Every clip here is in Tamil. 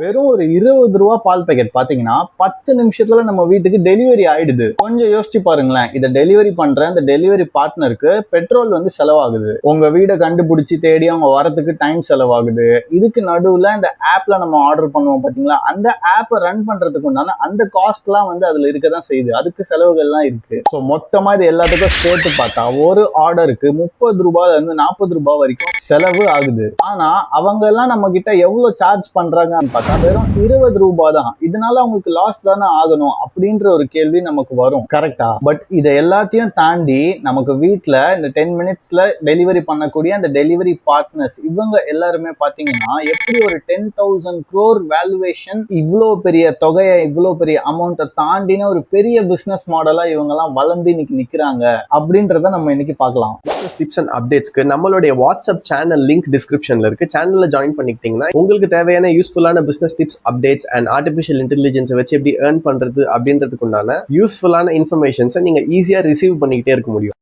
வெறும் ஒரு 20 ரூபா பால் பேக்கெட் பாத்தீங்கன்னா 10 நிமிஷத்துல நம்ம வீட்டுக்கு டெலிவரி ஆயிடுது. கொஞ்சம் யோசிச்சு பாருங்களேன், இதை டெலிவரி பண்ற இந்த டெலிவரி பார்ட்னருக்கு பெட்ரோல் வந்து செலவாகுது, உங்க வீடை கண்டுபிடிச்சு தேடி அவங்க வரதுக்கு டைம் செலவாகுது. இதுக்கு நடுவுல இந்த ஆப்ல நம்ம ஆர்டர் பண்ணுவோம் பாத்தீங்களா, அந்த ஆப்பை ரன் பண்றதுக்கு உண்டான அந்த காஸ்ட்லாம் வந்து அதுல இருக்கதான் செய்யுது, அதுக்கு செலவுகள்லாம் இருக்கு. ஸோ மொத்தமா இது எல்லாத்துக்கும் சேர்த்து பார்த்தா ஒரு ஆர்டருக்கு 30 ரூபாயில இருந்து 40 ரூபாய் வரைக்கும் செலவு ஆகுது. ஆனா அவங்க எல்லாம் நம்ம கிட்ட எவ்வளவு சார்ஜ் பண்றாங்கன்னு பார்த்தா வெறும் 20 ரூபாய் தான். இதனால அவங்களுக்கு லாஸ் தானே ஆகணும் அப்படின்ற ஒரு கேள்வி நமக்கு வரும், கரெக்டா? பட் இதை எல்லாத்தையும் தாண்டி நமக்கு வீட்டுல இந்த 10 மினிட்ஸ்ல டெலிவரி பண்ணக்கூடிய அந்த டெலிவரி பார்ட்னர்ஸ் இவங்க எல்லாருமே பாத்தீங்கன்னா எப்படி ஒரு 10,000 crore வேல்யூவேஷன், இவ்வளோ பெரிய தொகையை, இவ்வளோ பெரிய அமௌண்ட்டை தாண்டின ஒரு பெரிய பிசினஸ் மாடலா இவங்க எல்லாம் வளர்ந்து இன்னைக்கு நிக்கிறாங்க அப்படின்றத நம்ம இன்னைக்கு பார்க்கலாம். டிப்ஸ் அண்ட் அப்டேட்ஸ்க்கு நம்மளுடைய வாட்ஸ்அப் சேனல் லிங்க் டிஸ்கிரிப்ஷன்ல இருக்கு. சேனல்ல ஜாயின் பண்ணிக்கிட்டீங்கன்னா உங்களுக்கு தேவையான யூஸ்ஃபுல்லான business tips, updates and artificial இன்டெலிஜென்ஸை வச்சு எப்படி ஏர்ன் பண்றது அப்படின்றதுக்கு உண்டான யூஸ்ஃபுல்லான இன்ஃபர்மேஷன்ஸை நீங்க ஈஸியா ரிசீவ் பண்ணிக்கிட்டே இருக்க முடியும்.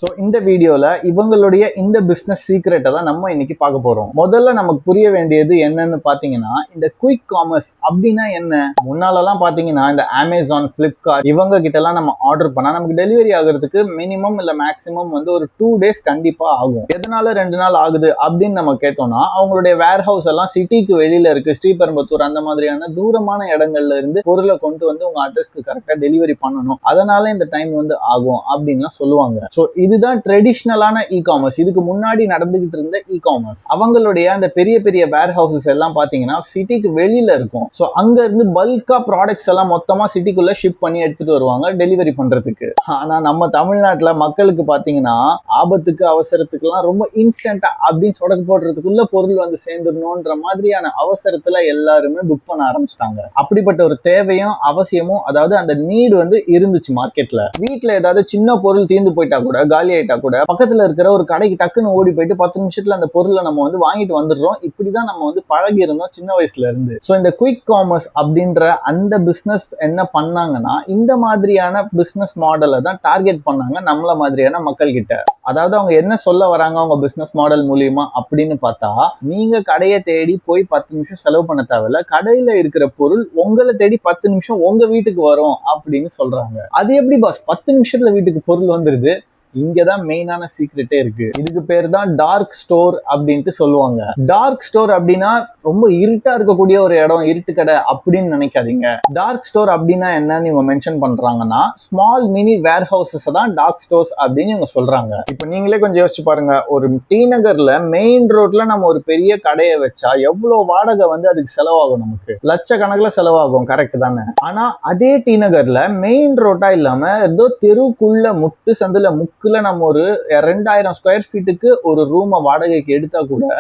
ஸோ இந்த வீடியோல இவங்களுடைய இந்த பிசினஸ் சீக்ரெட்டை தான் நம்ம இன்னைக்கு பார்க்க போறோம். முதல்ல நமக்கு புரிய வேண்டியது என்னன்னு பாத்தீங்கன்னா, இந்த குயிக் காமர்ஸ் அப்படின்னா என்ன? முன்னாலெல்லாம் பாத்தீங்கன்னா இந்த அமேசான், பிளிப்கார்ட் இவங்க கிட்ட எல்லாம் நம்ம ஆர்டர் பண்ணா நமக்கு டெலிவரி ஆகுறதுக்கு மினிமம் இல்ல மேக்சிமம் வந்து ஒரு 2 days கண்டிப்பா ஆகும். எதனால 2 நாள் ஆகுது அப்படின்னு நம்ம கேட்டோம்னா, அவங்களுடைய வேர் ஹவுஸ் எல்லாம் சிட்டிக்கு வெளியில இருக்கு, ஸ்ரீபெரும்புத்தூர் அந்த மாதிரியான தூரமான இடங்கள்ல இருந்து பொருளை கொண்டு வந்து உங்க அட்ரஸ்க்கு கரெக்டா டெலிவரி பண்ணணும், அதனால இந்த டைம் வந்து ஆகும் அப்படின்னு சொல்லுவாங்க. ஸோ இதுதான் ட்ரெடிஷ்னலான இ காமர்ஸ். இதுக்கு முன்னாடி நடந்துகிட்டு இருந்த இ காமர்ஸ். அவங்களுடைய அந்த பெரிய பெரிய வேர் ஹவுசஸ் எல்லாம் பாத்தீங்கன்னா சிட்டிக்கு வெளியில இருக்கும். ஸோ அங்க இருந்து பல்கா ப்ராடக்ட்ஸ் எல்லாம் மொத்தமா சிட்டிக்குள்ள ஷிப் பண்ணி எடுத்துட்டு வருவாங்க டெலிவரி பண்றதுக்கு. ஆனா நம்ம தமிழ்நாட்டுல மக்களுக்கு பாத்தீங்கன்னா ஆபத்துக்கு அவசரத்துக்கு எல்லாம் ரொம்ப இன்ஸ்டன்டா அப்படின்னு சொடக்கு போடுறதுக்குள்ள பொருள் வந்து சேர்ந்துடணும்ன்ற மாதிரியான அவசரத்துல எல்லாருமே புக் பண்ண ஆரம்பிச்சிட்டாங்க. அப்படிப்பட்ட ஒரு தேவையும் அவசியமும், அதாவது அந்த நீடு வந்து இருந்துச்சு மார்க்கெட்ல. வீட்டுல ஏதாவது சின்ன பொருள் தீர்ந்து போயிட்டா கூட, காலி ஆயிட்டா கூட பக்கத்துல இருக்கிற ஒரு கடைக்கு டக்குன்னு ஓடி போயிட்டு 10 நிமிஷத்துல அந்த பொருளை நம்ம வந்து வாங்கிட்டு வந்துடுறோம். இப்படிதான் நம்ம வந்து பழகி இருந்தோம் சின்ன வயசுல இருந்து. சோ இந்த குயிக் காமர்ஸ் அப்படின்ற அந்த பிசினஸ் என்ன பண்ணாங்கன்னா, இந்த மாதிரியான பிசினஸ் மாடலை தான் டார்கெட் பண்ணாங்க நம்மள மாதிரியான மக்கள் கிட்ட. அதாவது அவங்க என்ன சொல்ல வராங்க அவங்க பிசினஸ் மாடல் மூலியமா அப்படின்னு பார்த்தா, நீங்க கடையை தேடி போய் 10 நிமிஷம் செலவு பண்ண தேவையில்ல, கடையில இருக்கிற பொருள் உங்களை தேடி 10 நிமிஷம் உங்க வீட்டுக்கு வரும் அப்படின்னு சொல்றாங்க. அது எப்படி பாஸ் 10 நிமிஷத்துல வீட்டுக்கு பொருள் வந்துருது? இங்கதான் மெயினான சீக்ரெட்டே இருக்கு. இதுக்கு பேர் தான் டார்க் ஸ்டோர் அப்படின்ட்டு சொல்லுவாங்க. டார்க் ஸ்டோர் அப்படின்னா ரொம்ப இருட்டா இருக்கக்கூடிய ஒரு இடம், இருட்டு கடை அப்படின்னு நினைக்காதீங்க. டார்க் ஸ்டோர் அப்படின்னா என்னன்னு இவங்க மென்ஷன் பண்றாங்கன்னா, ஸ்மால் மினி வேர் ஹவுசஸ் தான் டார்க் ஸ்டோர்ஸ் அப்படின்னு இவங்க சொல்றாங்க. இப்போ நீங்களே கொஞ்சம் யோசிச்சு பாருங்க, ஒரு டி நகர்ல மெயின் ரோட்ல நம்ம ஒரு பெரிய கடையை வச்சா எவ்வளவு வாடகை வந்து அதுக்கு செலவாகும்? நமக்கு லட்சக்கணக்கில் செலவாகும், கரெக்ட் தானே? ஆனா அதே டி நகர்ல மெயின் ரோட்டா இல்லாம ஏதோ தெருக்குள்ள முட்டு சந்துல நம்ம ஒரு 2000 ஸ்கொயர் ஃபீட்டுக்கு ஒரு ரூமை வாடகைக்கு எடுத்தா கூட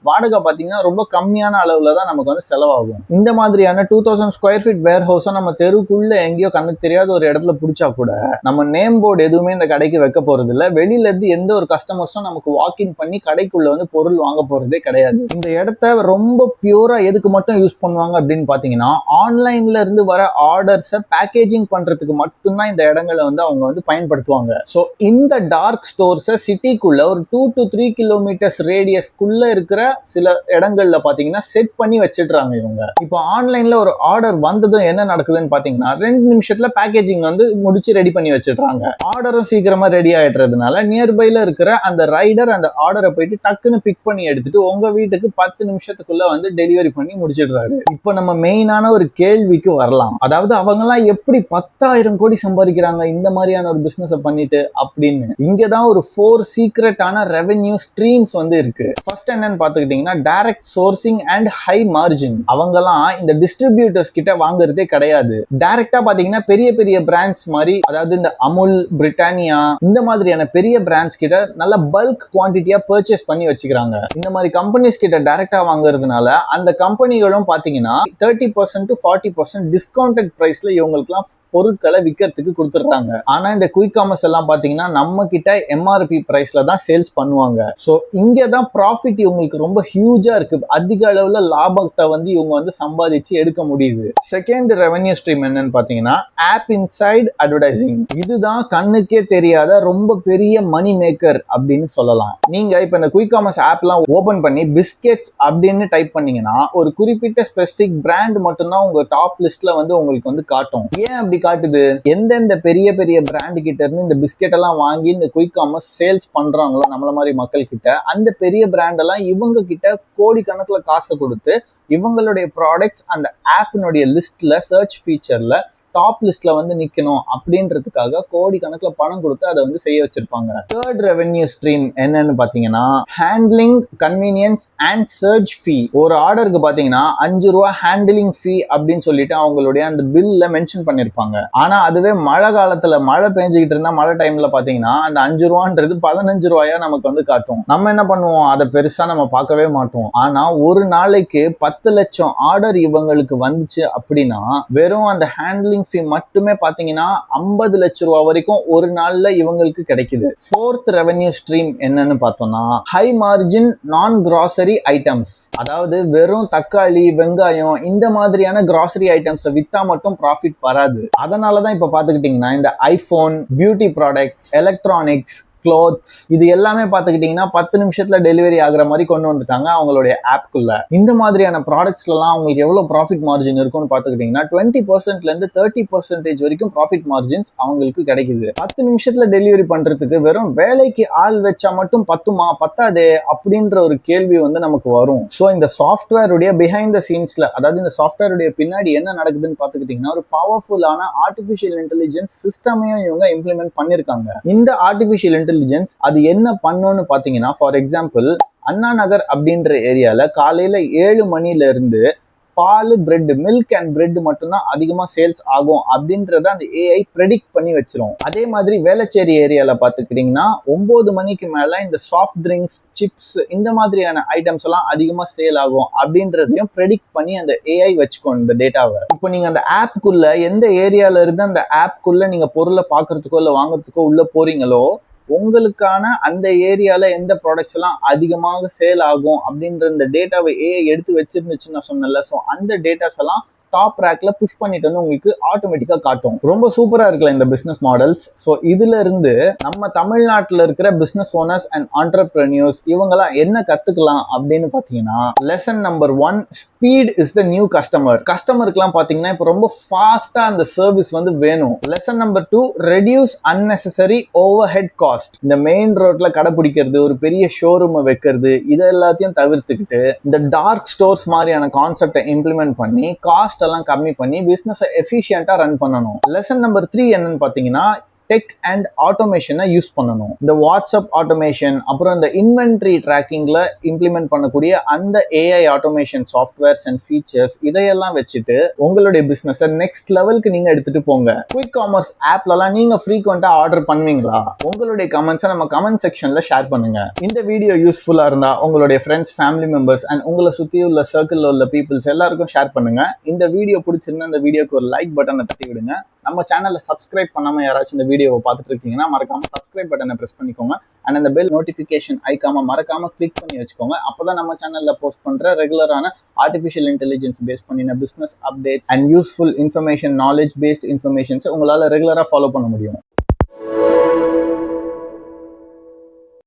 வாடகை பாத்தீங்கன்னா ரொம்ப கம்மியான அளவுல தான் நமக்கு வந்து செலவாகும். இந்த மாதிரியான 2000 ஸ்கொயர் ஃபீட் வேர் ஹவுஸை நம்ம தெருக்குள்ள எங்கேயோ கண்ணுக்கு தெரியாத ஒரு இடத்துல பிடிச்சா கூட நம்ம நேம் போர்டு எதுவுமே இந்த கடைக்கு வைக்க போறது இல்லை. வெளியில இருந்து எந்த ஒரு கஸ்டமர்ஸும் நமக்கு வாக்கின் பண்ணி கடைக்குள்ள வந்து பொருள் வாங்க போறதே கிடையாது. இந்த இடத்த ரொம்ப பியூரா எதுக்கு மட்டும் யூஸ் பண்ணுவாங்க அப்படின்னு பாத்தீங்கன்னா, ஆன்லைன்ல இருந்து வர ஆர்டர்ஸை பேக்கேஜிங் பண்றதுக்கு மட்டும்தான் இந்த இடங்களை வந்து அவங்க வந்து பயன்படுத்துவாங்க. ஸோ இந்த டார்க் ஸ்டோர்ஸை சிட்டிக்குள்ள ஒரு 2 to 3 கிலோமீட்டர்ஸ் ரேடியஸ்க்குள்ள இருக்கிற சில இடங்கள்ல பாத்தீங்கன்னா செட் பண்ணி வச்சிடுறாங்க இவங்க. இப்போ ஆன்லைன்ல ஒரு ஆர்டர் வந்ததும் என்ன நடக்குதுன்னு பாத்தீங்கன்னா, 2 நிமிஷத்துல பேக்கேஜிங் வந்து முடிச்சு ரெடி பண்ணி வச்சிடுறாங்க. ஆர்டரும் சீக்கிரமா ரெடி ஆயிடுறதுனால நியர்பைல இருக்கிற அந்த ரைடர் அந்த ஆர்டரை போயிட்டு டக்குன்னு பிக் பண்ணி எடுத்துட்டு உங்க வீட்டுக்கு 10 நிமிஷத்துக்குள்ள வந்து டெலிவரி பண்ணி முடிச்சிடுறாரு. இப்போ நம்ம மெயினான ஒரு கேள்விக்கு வரலாம். அதாவது அவங்க எல்லாம் எப்படி 10,000 கோடி சம்பாதிக்கிறாங்க இந்த மாதிரியான ஒரு பிசினஸ் பண்ணிட்டு அப்படின்னு. இங்கதான் ஒரு 4 சீக்ரெட்டான ரெவென்யூ ஸ்ட்ரீம்ஸ் வந்து இருக்கு. ஃபர்ஸ்ட் என்னன்னு பாத்துக்கிட்டீங்கன்னா, direct sourcing and high margin. அவங்கலாம் இந்த டிஸ்ட்ரிபியூட்டர்ஸ் கிட்ட வாங்குறதே கிடையாது. டைரக்டா பாத்தீங்கன்னா பெரிய பெரிய பிராண்ட்ஸ் மாதிரி, அதாவது இந்த அமுல், பிரிட்டானியா இந்த மாதிரியான பெரிய பிராண்ட்ஸ் கிட்ட நல்ல பல்க் குவான்டிட்டியா பர்ச்சேஸ் பண்ணி வச்சுக்கிறாங்க. இந்த மாதிரி கம்பெனிஸ் கிட்ட டைரக்டா வாங்குறதுனால அந்த கம்பெனிகளும் பாத்தீங்கன்னா 30% to 40% டிஸ்கவுண்டட் பிரைஸ்ல இவங்களுக்குலாம் பொருட்களை விற்கிறதுக்கு கொடுத்துடுறாங்க. ஆனா இந்த குயிக் காமர்ஸ் எல்லாம் பாத்தீங்கன்னா நம்ம கிட்ட எம்ஆர்பி பிரைஸ்ல தான் சேல்ஸ் பண்ணுவாங்க. ஸோ இங்கே தான் ப்ராஃபிட் இவங்களுக்கு ரொம்ப ஹியூஜா இருக்கு. அதிக அளவுல லாபத்தை வந்து இவங்க வந்து சம்பாதிச்சு எடுக்க முடியுது. செகண்ட் ரெவென்யூ ஸ்ட்ரீம் என்னன்னு பாத்தீங்கன்னா ஆப் இன்சைட் அட்வர்டைசிங். இதுதான் கண்ணுக்கே தெரியாத ரொம்ப பெரிய மணி மேக்கர் அப்படின்னு சொல்லலாம். நீங்க இப்ப இந்த குயிக் காமர்ஸ் ஆப்லாம் ஓபன் பண்ணி பிஸ்கெட்ஸ் அப்படின்னு டைப் பண்ணீங்கன்னா ஒரு குறிப்பிட்ட ஸ்பெசிபிக் பிராண்ட் மட்டும்தான் உங்க டாப் லிஸ்ட்ல வந்து உங்களுக்கு வந்து காட்டும். ஏன் அப்படி காட்டுது? எந்தெந்த பெரிய பெரிய பிராண்ட் கிட்ட இருந்து இந்த பிஸ்கெட் எல்லாம் வாங்கி இந்த குயிக் காமர்ஸ் சேல்ஸ் பண்றாங்களோ நம்மள மாதிரி மக்கள் கிட்ட, அந்த பெரிய பிராண்ட் எல்லாம் இவங்க கிட்ட கோடி கணக்குல காசை கொடுத்து இவங்களுடைய ப்ராடக்ட்ஸ் அந்த ஆப்பினுடைய லிஸ்ட்ல சர்ச் ஃபீச்சர்ல டாப் லிஸ்ட்ல வந்து நிக்கணும் அப்படின்றதுக்காக கோடி கணக்குல பணம் கொடுத்து அதை வந்து செய்ய வச்சிருப்பாங்க. தேர்ட் ரெவென்யூ ஸ்ட்ரீம் என்னன்னு பாத்தீங்கன்னா ஹேண்ட்லிங் கன்வீனியன்ஸ் அண்ட் சர்ச் ஃபீ. ஒரு ஆர்டருக்கு பாத்தீங்கன்னா 5 ரூபா ஹேண்ட்லிங் ஃபீ அப்படின்னு சொல்லிட்டு அவங்களுடைய அந்த பில்ல மென்ஷன் பண்ணிருப்பாங்க. ஆனா அதுவே மழை காலத்துல மழை பெஞ்சுக்கிட்டு இருந்தா மழை டைம்ல பாத்தீங்கன்னா அந்த 5 ரூபான்றது 15 ரூபாயா நமக்கு வந்து காட்டும். நம்ம என்ன பண்ணுவோம், அதை பெருசா நம்ம பார்க்கவே மாட்டோம். ஆனா ஒரு நாளைக்கு 10 லட்சம் ஆர்டர் இவங்களுக்கு வந்துச்சு அப்படின்னா வெறும் அந்த ஹேண்ட்லிங் ஃபீ மட்டுமே பாத்தீங்கன்னா 50 லட்சம் ரூபாய் வரைக்கும் ஒரு நாள்ல இவங்களுக்கு கிடைக்குது. ஃபோர்த் ரெவென்யூ ஸ்ட்ரீம் என்னன்னு பார்த்தோம்னா ஹை மார்ஜின் நான் கிராசரி ஐட்டம்ஸ். அதாவது வெறும் தக்காளி வெங்காயம் இந்த மாதிரியான கிராசரி ஐட்டம்ஸ் வித்தா மட்டும் ப்ராஃபிட் வராது. அதனாலதான் இப்ப பாத்துக்கிட்டீங்கன்னா இந்த iPhone, beauty products, electronics, clothes இது எல்லாமே பாத்துக்கிட்டீங்கன்னா 10 நிமிஷத்துல டெலிவரி ஆகுற மாதிரி கொண்டு வந்துட்டாங்க அவங்களுடைய ஆப்குள்ள. இந்த மாதிரியான ப்ராடக்ட்ஸ்லாம் அவங்களுக்கு எவ்வளவு ப்ராஃபிட் மார்ஜின் இருக்கும்னு பாத்துக்கிட்டீங்கன்னா 20% இருந்து 30% வரைக்கும் ப்ராஃபிட் மார்ஜின்ஸ் அவங்களுக்கு கிடைக்குது. 10 நிமிஷத்துல டெலிவரி பண்றதுக்கு வெறும் வேலைக்கு ஆள் வச்சா மட்டும் பத்துமா, பத்தாதே அப்படின்ற ஒரு கேள்வி வந்து நமக்கு வரும். ஸோ இந்த சாஃப்ட்வேருடைய பிஹைண்ட் த சீன்ஸ்ல, அதாவது இந்த சாஃப்ட்வேருடைய பின்னாடி என்ன நடக்குதுன்னு பாத்துக்கிட்டீங்கன்னா ஒரு பவர்ஃபுல்லான ஆர்டிபிஷியல் இன்டெலிஜென்ஸ் சிஸ்டமையும் இவங்க இம்ப்ளிமெண்ட் பண்ணிருக்காங்க. இந்த ஆர்டிபிஷியல் இன்டெலிஜென்ஸ் அது என்ன பண்ணுன்னு பாத்தீங்கன்னா, ஃபார் எக்ஸாம்பிள் அண்ணா நகர் அப்படின்ற ஏரியால காலையில 7 மணில இருந்து பால், பிரெட், மில்க் அண்ட் பிரெட் மட்டும்தான் அதிகமா சேல்ஸ் ஆகும் அப்படின்றத அந்த ஏஐ ப்ரெடிக்ட் பண்ணி வச்சிரும். அதே மாதிரி வேளச்சேரி ஏரியால பாத்துக்கிட்டீங்கன்னா 9 மணிக்கு மேல இந்த சாஃப்ட் ட்ரிங்க்ஸ், சிப்ஸ் இந்த மாதிரியான ஐட்டம்ஸ் எல்லாம் அதிகமா சேல் ஆகும் அப்படின்றதையும் ப்ரெடிக்ட் பண்ணி அந்த ஏஐ வச்சுக்கணும் இந்த டேட்டாவை. இப்போ நீங்க அந்த ஆப்குள்ள எந்த ஏரியால இருந்து அந்த ஆப்குள்ள நீங்க பொருளை பாக்குறதுக்கோ இல்ல வாங்குறதுக்கோ உள்ள போறீங்களோ உங்களுக்கான அந்த ஏரியால எந்த ப்ராடக்ட்ஸ் எல்லாம் அதிகமாக சேல் ஆகும் அப்படின்ற இந்த டேட்டாவை ஏஐ எடுத்து வச்சிருந்துச்சுன்னு நான் சொன்னேன்ல. ஸோ அந்த டேட்டாஸ் எல்லாம் டாப் ரேக்ல புஷ் பண்ணிட்டு வந்து உங்களுக்கு ஆட்டோமேட்டிக்கா காட்டும். ரொம்ப சூப்பரா இருக்குல்ல இந்த பிசினஸ் மாடல்ஸ். ஸோ இதுல இருந்து நம்ம தமிழ்நாட்டில் இருக்கிற பிசினஸ் ஓனர்ஸ் அண்ட் ஆண்டர்பிரனியர்ஸ் இவங்கெல்லாம் என்ன கத்துக்கலாம் அப்படின்னு பாத்தீங்கன்னா, lesson number 1 speed is the new customer. கஸ்டமருக்குலாம் பாத்தீங்கன்னா இப்போ ரொம்ப ஃபாஸ்டா அந்த சர்வீஸ் வந்து வேணும். Lesson number 2 reduce unnecessary overhead cost. இந்த மெயின் ரோட்ல கடை பிடிக்கிறது, ஒரு பெரிய ஷோரூம் வைக்கிறது, இது எல்லாத்தையும் தவிர்த்துக்கிட்டு இந்த டார்க் ஸ்டோர்ஸ் மாதிரியான கான்செப்டை இம்ப்ளிமெண்ட் பண்ணி காஸ்ட் எல்லாம் கம்மி பண்ணி பிசினஸ் எஃபிஷியன்ட்டா ரன் பண்ணணும். லெசன் நம்பர் 3 என்னன்னு பாத்தீங்கன்னா டெக் அண்ட் ஆட்டோமேஷனை யூஸ் பண்ணணும். இந்த வாட்ஸ்அப் ஆட்டோமேஷன், அப்புறம் இந்த இன்வென்ட்ரி ட்ராக்கிங்ல இம்ப்ளிமெண்ட் பண்ணக்கூடிய அந்த AI automation softwares and features இதையெல்லாம் வச்சுட்டு உங்களுடைய பிசினஸ் நெக்ஸ்ட் லெவலுக்கு நீங்க எடுத்துட்டு போங்க. குயிக் காமர்ஸ் ஆப்லலாம் நீங்க ஃப்ரீக்வெண்டா ஆர்டர் பண்ணுவீங்களா? உங்களுடைய கமெண்ட்ஸை நம்ம கமெண்ட் செக்ஷன்ல ஷேர் பண்ணுங்க. இந்த வீடியோ யூஸ்ஃபுல்லா இருந்தா உங்களுடைய ஃப்ரெண்ட்ஸ், ஃபேமிலி மெம்பர்ஸ் அண்ட் உங்களை சுத்தி உள்ள சர்க்கிள்ல உள்ள பீப்புள்ஸ் எல்லாருக்கும் ஷேர் பண்ணுங்க. இந்த வீடியோ பிடிச்சிருந்தா இந்த வீடியோக்கு ஒரு லைக் பட்டனை தட்டி விடுங்க. நம்ம சேனலை சப்ஸ்கிரைப் பண்ணாம யாராச்சும் இந்த வீடியோவை பார்த்துட்டு இருக்கீங்கன்னா மறக்காம சப்ஸ்கிரைப் பட்டனை பிரஸ் பண்ணிக்கோங்க. அண்ட் அந்த பெல் நோட்டிஃபிகேஷன் ஐக்காம மறக்காம கிளிக் பண்ணி வச்சுக்கோங்க. அப்பதான் நம்ம சேனல்ல போஸ்ட் பண்ற ரெகுலரான ஆர்டிஃபிஷியல் இன்டெலிஜென்ஸ் பேஸ் பண்ணின business updates and useful information, knowledge paste informations உங்களால ரெகுலரா ஃபாலோ பண்ண முடியும்.